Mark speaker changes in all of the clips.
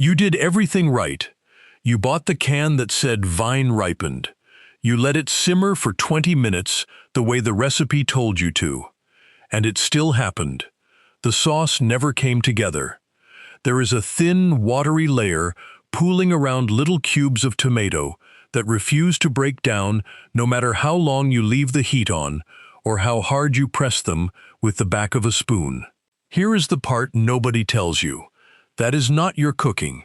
Speaker 1: You did everything right. You bought the can that said vine-ripened. You let it simmer for 20 minutes the way the recipe told you to. And it still happened. The sauce never came together. There is a thin, watery layer pooling around little cubes of tomato that refuse to break down no matter how long you leave the heat on or how hard you press them with the back of a spoon. Here is the part nobody tells you. That is not your cooking.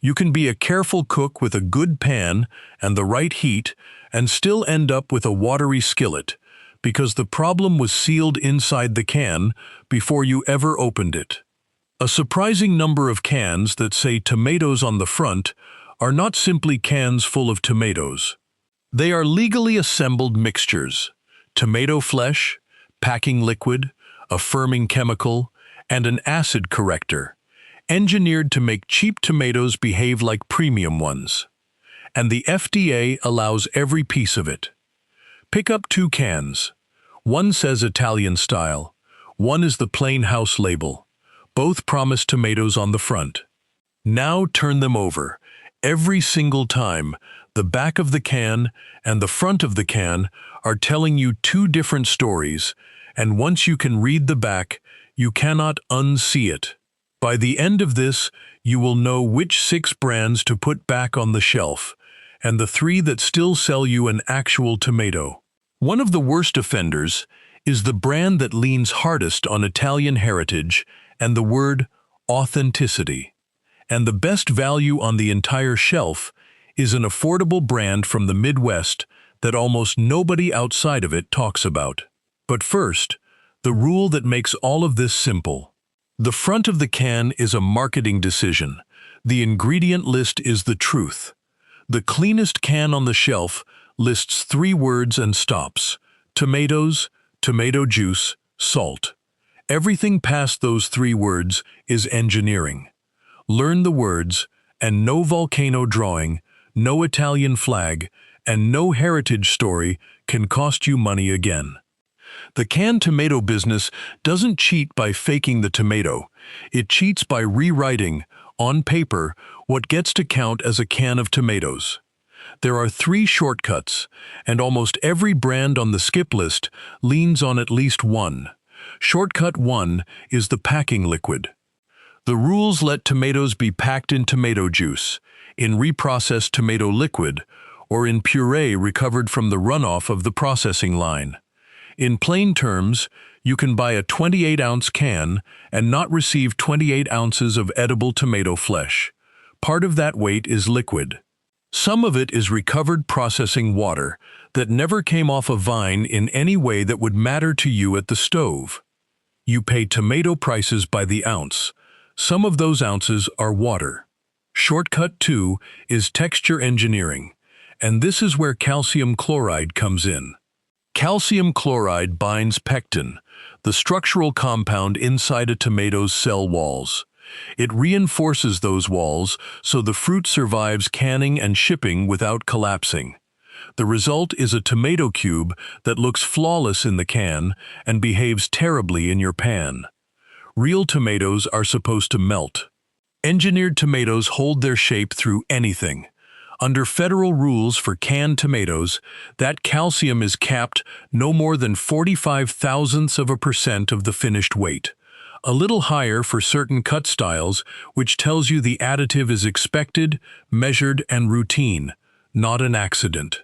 Speaker 1: You can be a careful cook with a good pan and the right heat and still end up with a watery skillet, because the problem was sealed inside the can before you ever opened it. A surprising number of cans that say tomatoes on the front are not simply cans full of tomatoes. They are legally assembled mixtures: tomato flesh, packing liquid, a firming chemical, and an acid corrector, engineered to make cheap tomatoes behave like premium ones. And the FDA allows every piece of it. Pick up 2 cans. One says Italian style. One is the plain house label. Both promise tomatoes on the front. Now turn them over. Every single time, the back of the can and the front of the can are telling you 2 different stories, and once you can read the back, you cannot unsee it. By the end of this, you will know which 6 brands to put back on the shelf, and the 3 that still sell you an actual tomato. One of the worst offenders is the brand that leans hardest on Italian heritage and the word authenticity. And the best value on the entire shelf is an affordable brand from the Midwest that almost nobody outside of it talks about. But first, the rule that makes all of this simple. The front of the can is a marketing decision. The ingredient list is the truth. The cleanest can on the shelf lists 3 words and stops: tomatoes, tomato juice, salt. Everything past those 3 words is engineering. Learn the words, and no volcano drawing, no Italian flag, and no heritage story can cost you money again. The canned tomato business doesn't cheat by faking the tomato. It cheats by rewriting, on paper, what gets to count as a can of tomatoes. There are 3 shortcuts, and almost every brand on the skip list leans on at least one. Shortcut 1 is the packing liquid. The rules let tomatoes be packed in tomato juice, in reprocessed tomato liquid, or in puree recovered from the runoff of the processing line. In plain terms, you can buy a 28-ounce can and not receive 28 ounces of edible tomato flesh. Part of that weight is liquid. Some of it is recovered processing water that never came off a vine in any way that would matter to you at the stove. You pay tomato prices by the ounce. Some of those ounces are water. Shortcut 2 is texture engineering, and this is where calcium chloride comes in. Calcium chloride binds pectin, the structural compound inside a tomato's cell walls. It reinforces those walls so the fruit survives canning and shipping without collapsing. The result is a tomato cube that looks flawless in the can and behaves terribly in your pan. Real tomatoes are supposed to melt. Engineered tomatoes hold their shape through anything. Under federal rules for canned tomatoes, that calcium is capped no more than 45,000% of the finished weight. A little higher for certain cut styles, which tells you the additive is expected, measured, and routine, not an accident.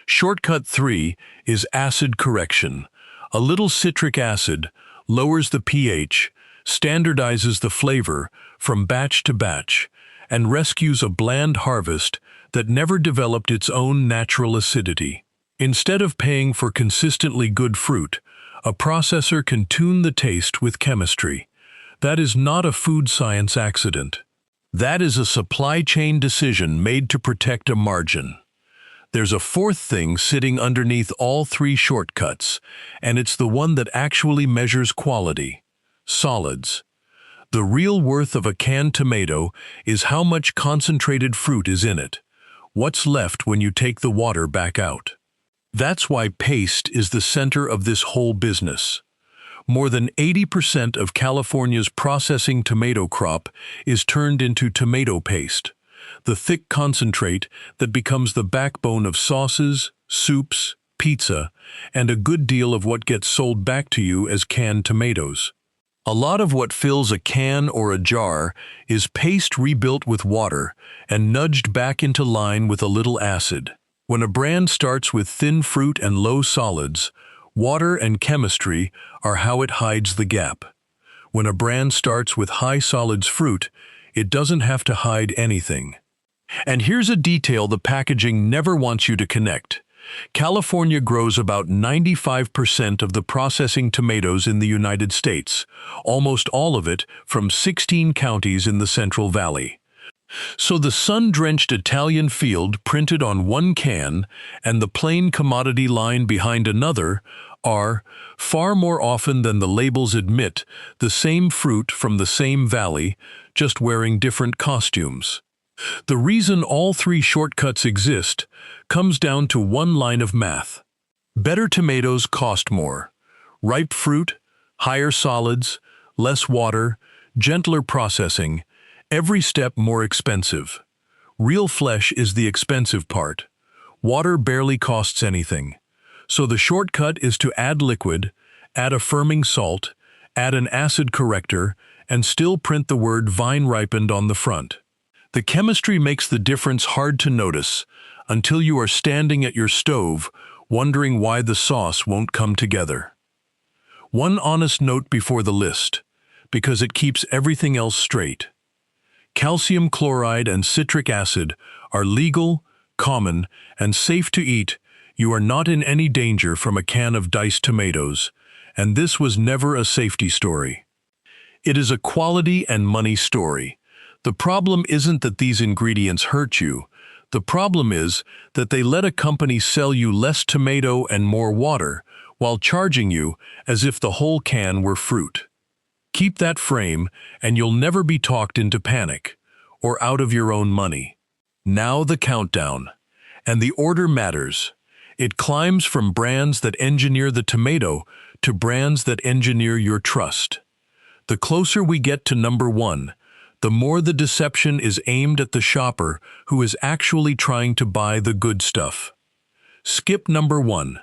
Speaker 1: Shortcut 3 is acid correction. A little citric acid lowers the pH, standardizes the flavor from batch to batch, and rescues a bland harvest that never developed its own natural acidity. Instead of paying for consistently good fruit, a processor can tune the taste with chemistry. That is not a food science accident. That is a supply chain decision made to protect a margin. There's a 4th thing sitting underneath all 3 shortcuts, and it's the one that actually measures quality: solids. The real worth of a canned tomato is how much concentrated fruit is in it. What's left when you take the water back out? That's why paste is the center of this whole business. More than 80% of California's processing tomato crop is turned into tomato paste, the thick concentrate that becomes the backbone of sauces, soups, pizza, and a good deal of what gets sold back to you as canned tomatoes. A lot of what fills a can or a jar is paste rebuilt with water and nudged back into line with a little acid. When a brand starts with thin fruit and low solids, water and chemistry are how it hides the gap. When a brand starts with high solids fruit, it doesn't have to hide anything. And here's a detail the packaging never wants you to connect. California grows about 95% of the processing tomatoes in the United States, almost all of it from 16 counties in the Central Valley. So the sun-drenched Italian field printed on one can and the plain commodity line behind another are, far more often than the labels admit, the same fruit from the same valley, just wearing different costumes. The reason all three shortcuts exist comes down to one line of math. Better tomatoes cost more. Ripe fruit, higher solids, less water, gentler processing, every step more expensive. Real flesh is the expensive part. Water barely costs anything. So the shortcut is to add liquid, add a firming salt, add an acid corrector, and still print the word vine-ripened on the front. The chemistry makes the difference hard to notice until you are standing at your stove wondering why the sauce won't come together. One honest note before the list, because it keeps everything else straight. Calcium chloride and citric acid are legal, common, and safe to eat. You are not in any danger from a can of diced tomatoes, and this was never a safety story. It is a quality and money story. The problem isn't that these ingredients hurt you. The problem is that they let a company sell you less tomato and more water while charging you as if the whole can were fruit. Keep that frame and you'll never be talked into panic or out of your own money. Now the countdown. And the order matters. It climbs from brands that engineer the tomato to brands that engineer your trust. The closer we get to number one, the more the deception is aimed at the shopper who is actually trying to buy the good stuff. Skip number one,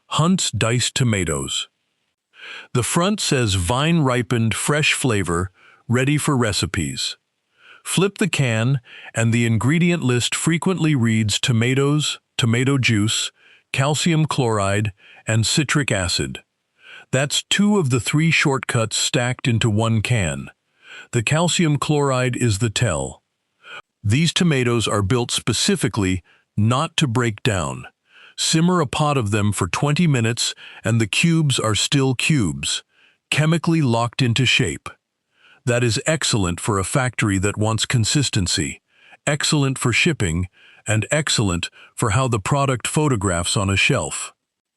Speaker 1: Hunt's diced tomatoes. The front says vine-ripened fresh flavor, ready for recipes. Flip the can, and the ingredient list frequently reads tomatoes, tomato juice, calcium chloride, and citric acid. That's two of the three shortcuts stacked into one can. The calcium chloride is the tell. These tomatoes are built specifically not to break down. Simmer a pot of them for 20 minutes and the cubes are still cubes, chemically locked into shape. That is excellent for a factory that wants consistency, excellent for shipping, and excellent for how the product photographs on a shelf.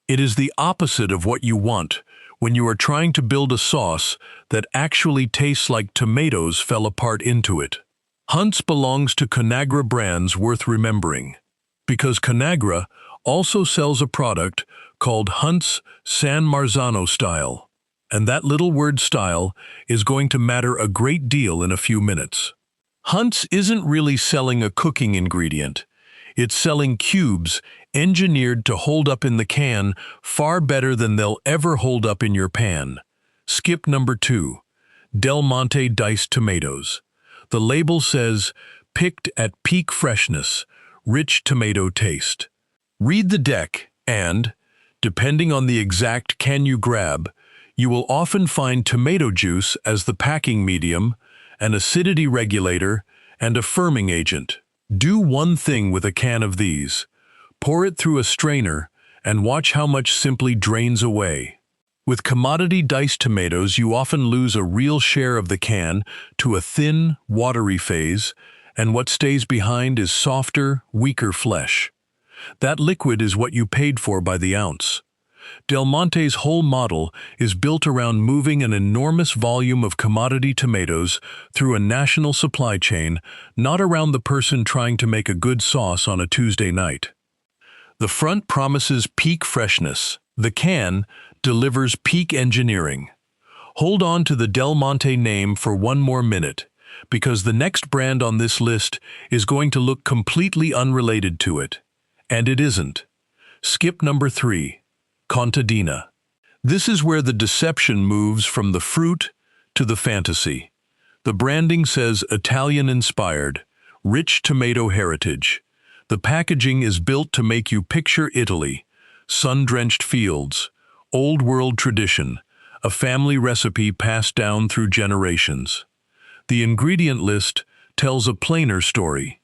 Speaker 1: It is the opposite of what you want when you are trying to build a sauce that actually tastes like tomatoes fell apart into it. Hunt's belongs to Conagra Brands worth remembering, because Conagra also sells a product called Hunt's San Marzano style, and that little word style is going to matter a great deal in a few minutes. Hunt's isn't really selling a cooking ingredient. It's selling cubes engineered to hold up in the can far better than they'll ever hold up in your pan. Skip number two, Del Monte diced tomatoes. The label says, picked at peak freshness, rich tomato taste. Read the deck and, depending on the exact can you grab, you will often find tomato juice as the packing medium, an acidity regulator, and a firming agent. Do one thing with a can of these. Pour it through a strainer and watch how much simply drains away. With commodity diced tomatoes, you often lose a real share of the can to a thin, watery phase, and what stays behind is softer, weaker flesh. That liquid is what you paid for by the ounce. Del Monte's whole model is built around moving an enormous volume of commodity tomatoes through a national supply chain, not around the person trying to make a good sauce on a Tuesday night. The front promises peak freshness. The can delivers peak engineering. Hold on to the Del Monte name for one more minute, because the next brand on this list is going to look completely unrelated to it. And it isn't. Skip number 3, Contadina. This is where the deception moves from the fruit to the fantasy. The branding says Italian-inspired, rich tomato heritage. The packaging is built to make you picture Italy, sun-drenched fields, old-world tradition, a family recipe passed down through generations. The ingredient list tells a plainer story.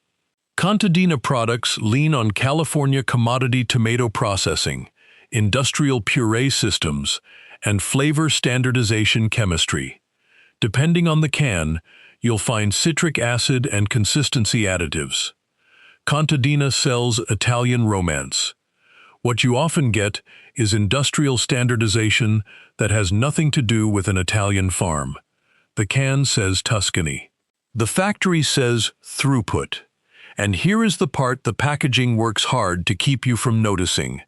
Speaker 1: Contadina products lean on California commodity tomato processing, industrial puree systems, and flavor standardization chemistry. Depending on the can, you'll find citric acid and consistency additives. Contadina sells Italian romance. What you often get is industrial standardization that has nothing to do with an Italian farm. The can says Tuscany. The factory says throughput. And here is the part the packaging works hard to keep you from noticing.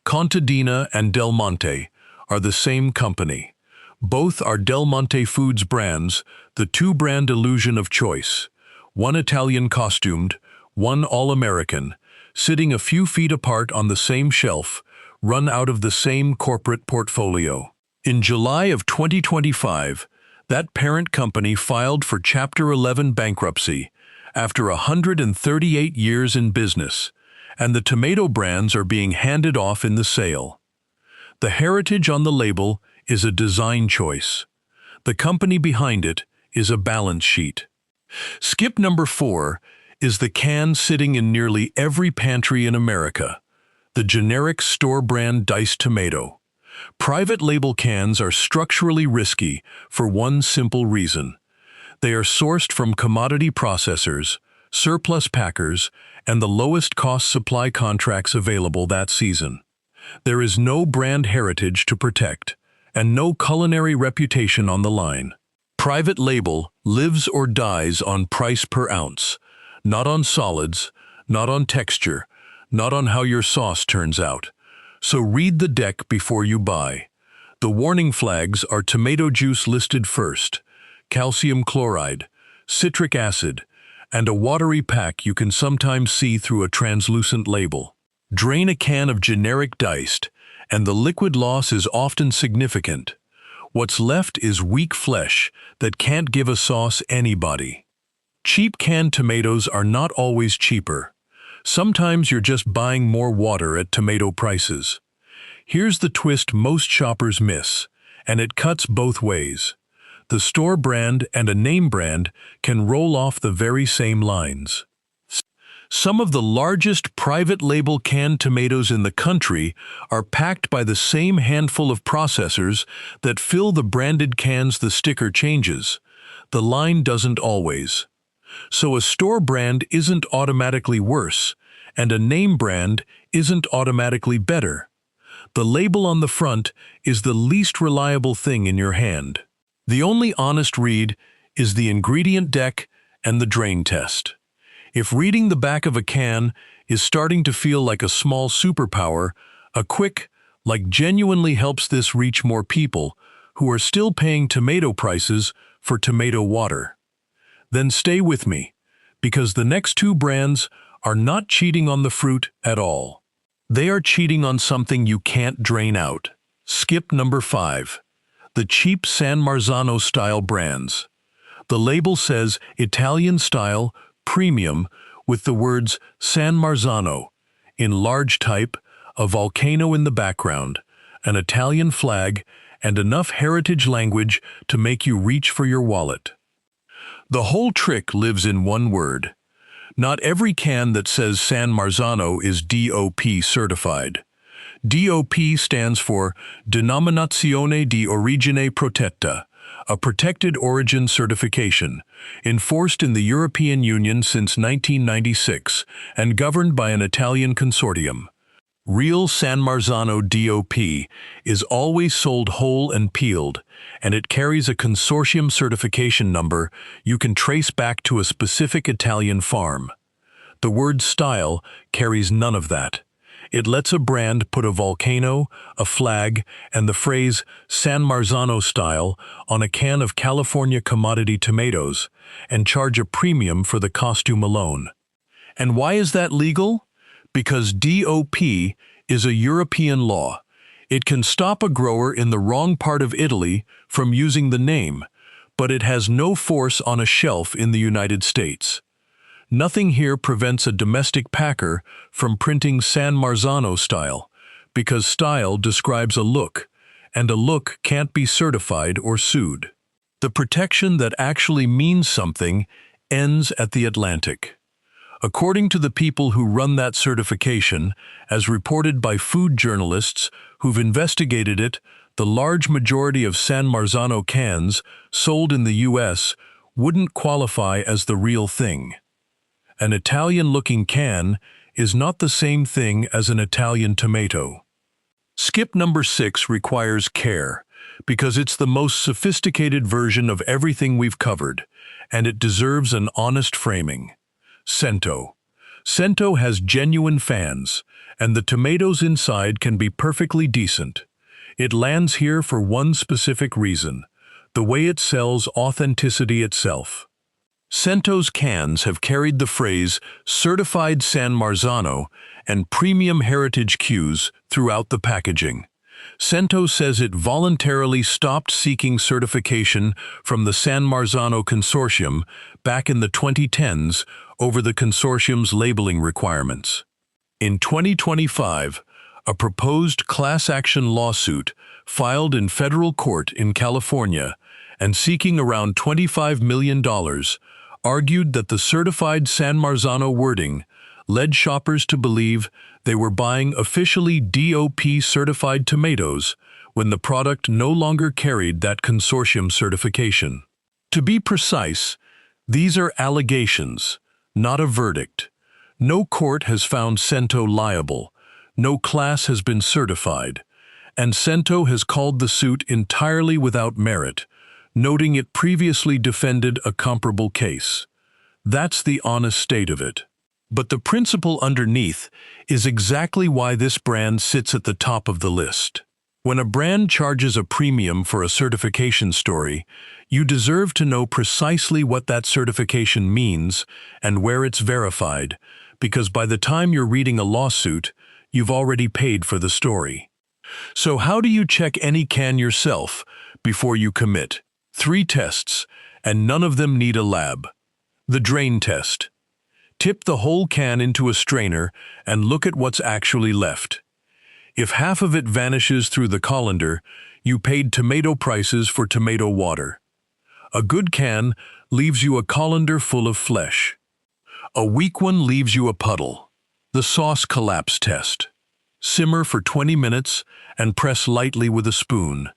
Speaker 1: Contadina and Del Monte are the same company. Both are Del Monte Foods brands, the two-brand illusion of choice. One Italian costumed, one all-American, sitting a few feet apart on the same shelf, run out of the same corporate portfolio. In July of 2025, that parent company filed for Chapter 11 bankruptcy after 138 years in business, and the tomato brands are being handed off in the sale. The heritage on the label is a design choice. The company behind it is a balance sheet. Skip number 4 is the can sitting in nearly every pantry in America, the generic store brand diced tomato. Private label cans are structurally risky for one simple reason. They are sourced from commodity processors, surplus packers, and the lowest cost supply contracts available that season. There is no brand heritage to protect, and no culinary reputation on the line. Private label lives or dies on price per ounce, not on solids, not on texture, not on how your sauce turns out. So read the deck before you buy. The warning flags are tomato juice listed first, calcium chloride, citric acid, and a watery pack you can sometimes see through a translucent label. Drain a can of generic diced, and the liquid loss is often significant. What's left is weak flesh that can't give a sauce anybody. Cheap canned tomatoes are not always cheaper. Sometimes you're just buying more water at tomato prices. Here's the twist most shoppers miss, and it cuts both ways. The store brand and a name brand can roll off the very same lines. Some of the largest private label canned tomatoes in the country are packed by the same handful of processors that fill the branded cans the sticker changes. The line doesn't always. So a store brand isn't automatically worse, and a name brand isn't automatically better. The label on the front is the least reliable thing in your hand. The only honest read is the ingredient deck and the drain test. If reading the back of a can is starting to feel like a small superpower, a quick, genuinely helps this reach more people who are still paying tomato prices for tomato water. Then stay with me, because the next two brands are not cheating on the fruit at all. They are cheating on something you can't drain out. Skip number 5. The cheap San Marzano style brands. The label says Italian style, premium, with the words San Marzano in large type, a volcano in the background, an Italian flag, and enough heritage language to make you reach for your wallet. The whole trick lives in one word. Not every can that says San Marzano is DOP certified. DOP stands for Denominazione di Origine Protetta, a protected origin certification, enforced in the European Union since 1996 and governed by an Italian consortium. Real San Marzano DOP is always sold whole and peeled, and it carries a consortium certification number you can trace back to a specific Italian farm. The word style carries none of that. It lets a brand put a volcano, a flag, and the phrase San Marzano style on a can of California commodity tomatoes and charge a premium for the costume alone. And why is that legal? Because DOP is a European law. It can stop a grower in the wrong part of Italy from using the name, but it has no force on a shelf in the United States. Nothing here prevents a domestic packer from printing San Marzano style, because style describes a look, and a look can't be certified or sued. The protection that actually means something ends at the Atlantic. According to the people who run that certification, as reported by food journalists who've investigated it, the large majority of San Marzano cans sold in the US wouldn't qualify as the real thing. An Italian-looking can is not the same thing as an Italian tomato. Skip number 6 requires care, because it's the most sophisticated version of everything we've covered, and it deserves an honest framing. Cento. Cento has genuine fans, and the tomatoes inside can be perfectly decent. It lands here for one specific reason: the way it sells authenticity itself. Cento's cans have carried the phrase Certified San Marzano and Premium Heritage cues throughout the packaging. Cento says it voluntarily stopped seeking certification from the San Marzano Consortium back in the 2010s over the consortium's labeling requirements. In 2025, a proposed class action lawsuit filed in federal court in California and seeking around $25 million argued that the certified San Marzano wording led shoppers to believe they were buying officially DOP-certified tomatoes when the product no longer carried that consortium certification. To be precise, these are allegations, not a verdict. No court has found Cento liable, no class has been certified, and Cento has called the suit entirely without merit, noting it previously defended a comparable case. That's the honest state of it. But the principle underneath is exactly why this brand sits at the top of the list. When a brand charges a premium for a certification story, you deserve to know precisely what that certification means and where it's verified, because by the time you're reading a lawsuit, you've already paid for the story. So how do you check any can yourself before you commit? 3 tests, and none of them need a lab. The drain test. Tip the whole can into a strainer and look at what's actually left. If half of it vanishes through the colander, you paid tomato prices for tomato water. A good can leaves you a colander full of flesh. A weak one leaves you a puddle. The sauce collapse test. Simmer for 20 minutes and press lightly with a spoon.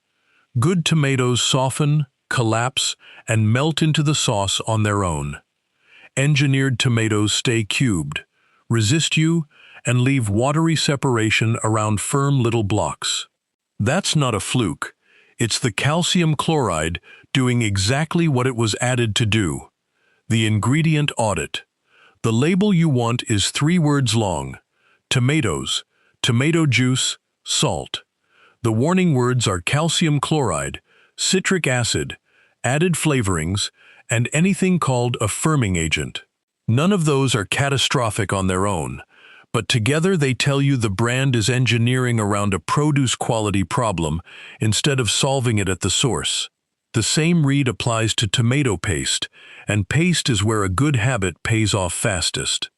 Speaker 1: Good tomatoes soften, collapse, and melt into the sauce on their own. Engineered tomatoes stay cubed, resist you, and leave watery separation around firm little blocks. That's not a fluke. It's the calcium chloride doing exactly what it was added to do. The ingredient audit. The label you want is 3 words long: tomatoes, tomato juice, salt. The warning words are calcium chloride, citric acid, added flavorings, and anything called a firming agent. None of those are catastrophic on their own, but together they tell you the brand is engineering around a produce quality problem instead of solving it at the source. The same read applies to tomato paste, and paste is where a good habit pays off fastest.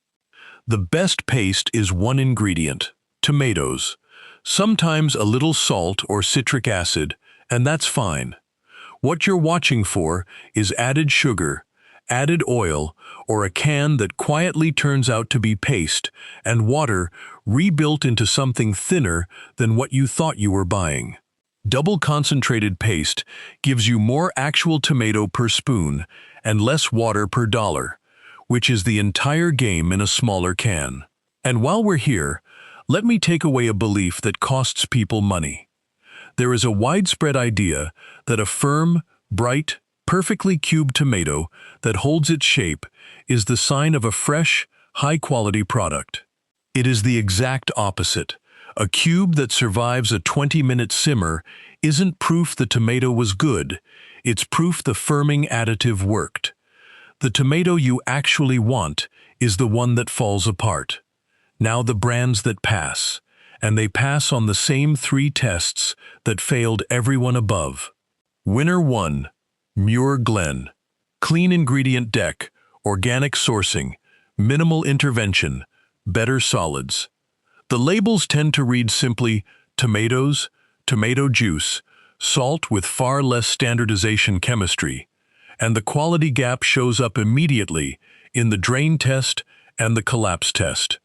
Speaker 1: The best paste is one ingredient: tomatoes. Sometimes a little salt or citric acid, and that's fine. What you're watching for is added sugar, added oil, or a can that quietly turns out to be paste and water rebuilt into something thinner than what you thought you were buying. Double concentrated paste gives you more actual tomato per spoon and less water per dollar, which is the entire game in a smaller can. And while we're here, let me take away a belief that costs people money. There is a widespread idea that a firm, bright, perfectly cubed tomato that holds its shape is the sign of a fresh, high-quality product. It is the exact opposite. A cube that survives a 20-minute simmer isn't proof the tomato was good, it's proof the firming additive worked. The tomato you actually want is the one that falls apart. Now the brands that pass, and they pass on the same 3 tests that failed everyone above. Winner 1, Muir Glen. Clean ingredient deck, organic sourcing, minimal intervention, better solids. The labels tend to read simply tomatoes, tomato juice, salt with far less standardization chemistry, and the quality gap shows up immediately in the drain test and the collapse test.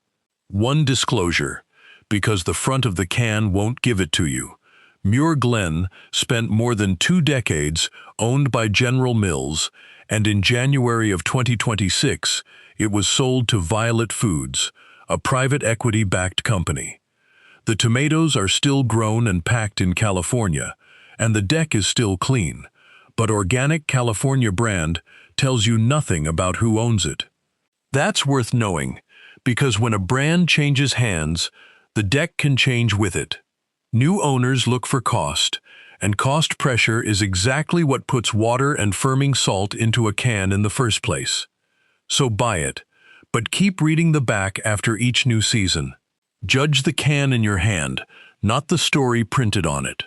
Speaker 1: One disclosure, because the front of the can won't give it to you. Muir Glen spent more than 2 decades owned by General Mills, and in January of 2026, it was sold to Violet Foods, a private equity-backed company. The tomatoes are still grown and packed in California, and the deck is still clean, but Organic California brand tells you nothing about who owns it. That's worth knowing, because when a brand changes hands, the deck can change with it. New owners look for cost, and cost pressure is exactly what puts water and firming salt into a can in the first place. So buy it, but keep reading the back after each new season. Judge the can in your hand, not the story printed on it.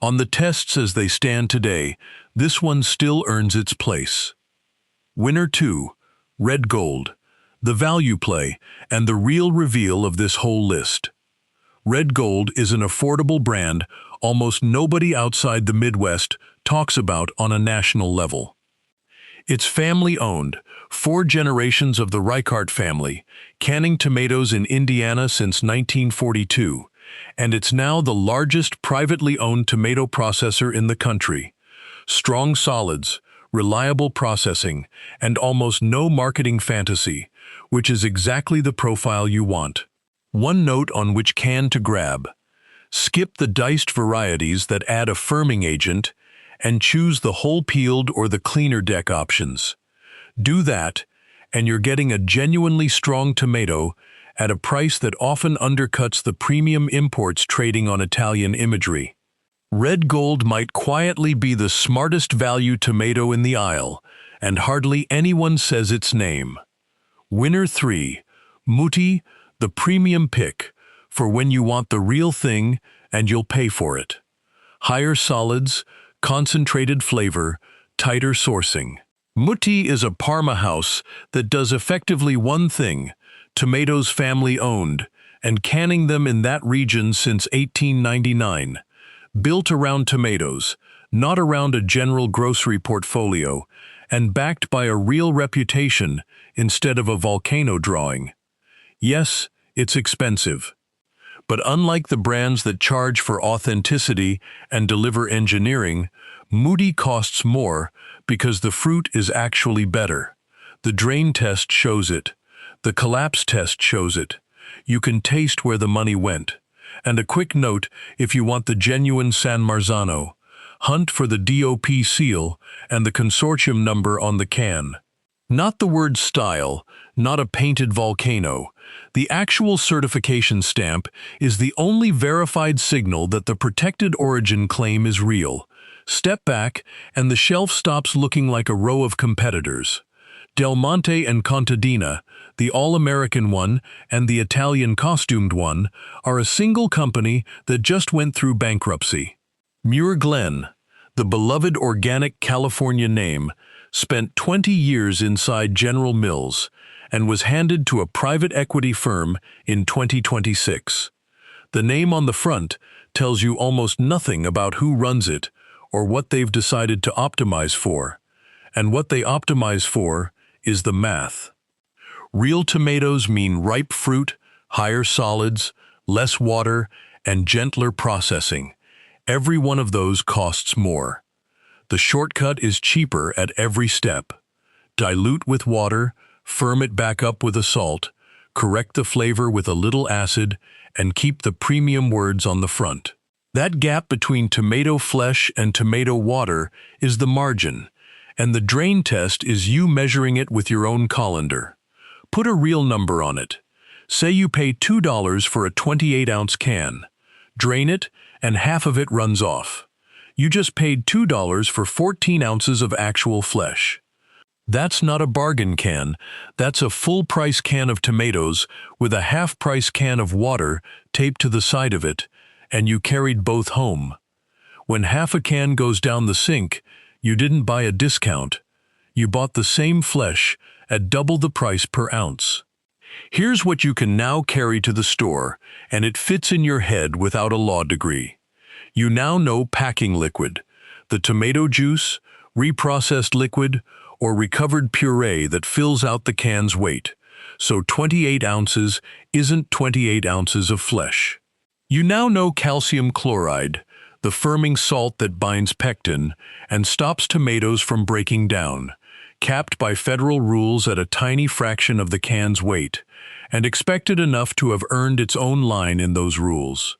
Speaker 1: On the tests as they stand today, this one still earns its place. Winner 2, Red Gold, the value play and the real reveal of this whole list. Red Gold is an affordable brand almost nobody outside the Midwest talks about on a national level. It's family-owned, 4 generations of the Reichart family, canning tomatoes in Indiana since 1942, and it's now the largest privately owned tomato processor in the country. Strong solids, reliable processing, and almost no marketing fantasy, which is exactly the profile you want. One note on which can to grab. Skip the diced varieties that add a firming agent and choose the whole peeled or the cleaner deck options. Do that, and you're getting a genuinely strong tomato at a price that often undercuts the premium imports trading on Italian imagery. Red Gold might quietly be the smartest value tomato in the aisle, and hardly anyone says its name. Winner 3, Monte, the premium pick, for when you want the real thing and you'll pay for it. Higher solids, concentrated flavor, tighter sourcing. Monte is a Parma house that does effectively one thing, tomatoes family-owned, and canning them in that region since 1899. Built around tomatoes, not around a general grocery portfolio, and backed by a real reputation instead of a volcano drawing. Yes, it's expensive. But unlike the brands that charge for authenticity and deliver engineering, Monte costs more because the fruit is actually better. The drain test shows it. The collapse test shows it. You can taste where the money went. And a quick note, if you want the genuine San Marzano, hunt for the DOP seal and the consortium number on the can. Not the word style, not a painted volcano. The actual certification stamp is the only verified signal that the protected origin claim is real. Step back, and the shelf stops looking like a row of competitors. Del Monte and Contadina, the all-American one and the Italian costumed one, are a single company that just went through bankruptcy. Muir Glen, the beloved organic California name, spent 20 years inside General Mills and was handed to a private equity firm in 2026. The name on the front tells you almost nothing about who runs it or what they've decided to optimize for. And what they optimize for is the math. Real tomatoes mean ripe fruit, higher solids, less water, and gentler processing. Every one of those costs more. The shortcut is cheaper at every step. Dilute with water, firm it back up with a salt, correct the flavor with a little acid, and keep the premium words on the front. That gap between tomato flesh and tomato water is the margin, and the drain test is you measuring it with your own colander. Put a real number on it. Say you pay $2 for a 28-ounce can. Drain it, and half of it runs off. You just paid $2 for 14 ounces of actual flesh. That's not a bargain can, that's a full-price can of tomatoes with a half-price can of water taped to the side of it, and you carried both home. When half a can goes down the sink, you didn't buy a discount. You bought the same flesh at double the price per ounce. Here's what you can now carry to the store, and it fits in your head without a law degree. You now know packing liquid, the tomato juice, reprocessed liquid, or recovered puree that fills out the can's weight. So 28 ounces isn't 28 ounces of flesh. You now know calcium chloride, the firming salt that binds pectin and stops tomatoes from breaking down, capped by federal rules at a tiny fraction of the can's weight, and expected enough to have earned its own line in those rules.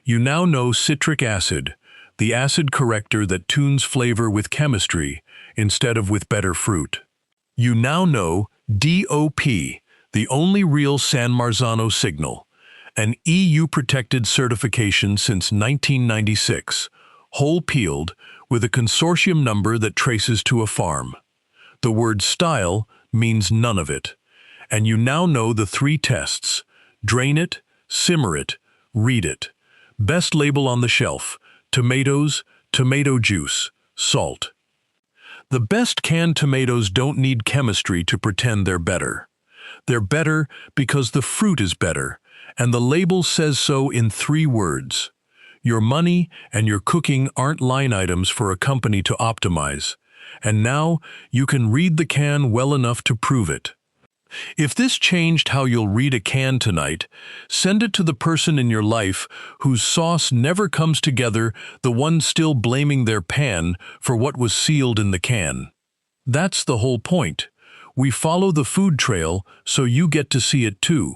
Speaker 1: You now know citric acid, the acid corrector that tunes flavor with chemistry instead of with better fruit. You now know DOP, the only real San Marzano signal, an EU-protected certification since 1996, whole peeled, with a consortium number that traces to a farm. The word style means none of it. And you now know the 3 tests: drain it, simmer it, read it. Best label on the shelf: tomatoes, tomato juice, salt. The best canned tomatoes don't need chemistry to pretend they're better. They're better because the fruit is better, and the label says so in 3 words. Your money and your cooking aren't line items for a company to optimize, and now you can read the can well enough to prove it. If this changed how you'll read a can tonight, send it to the person in your life whose sauce never comes together, the one still blaming their pan for what was sealed in the can. That's the whole point. We follow the food trail so you get to see it too.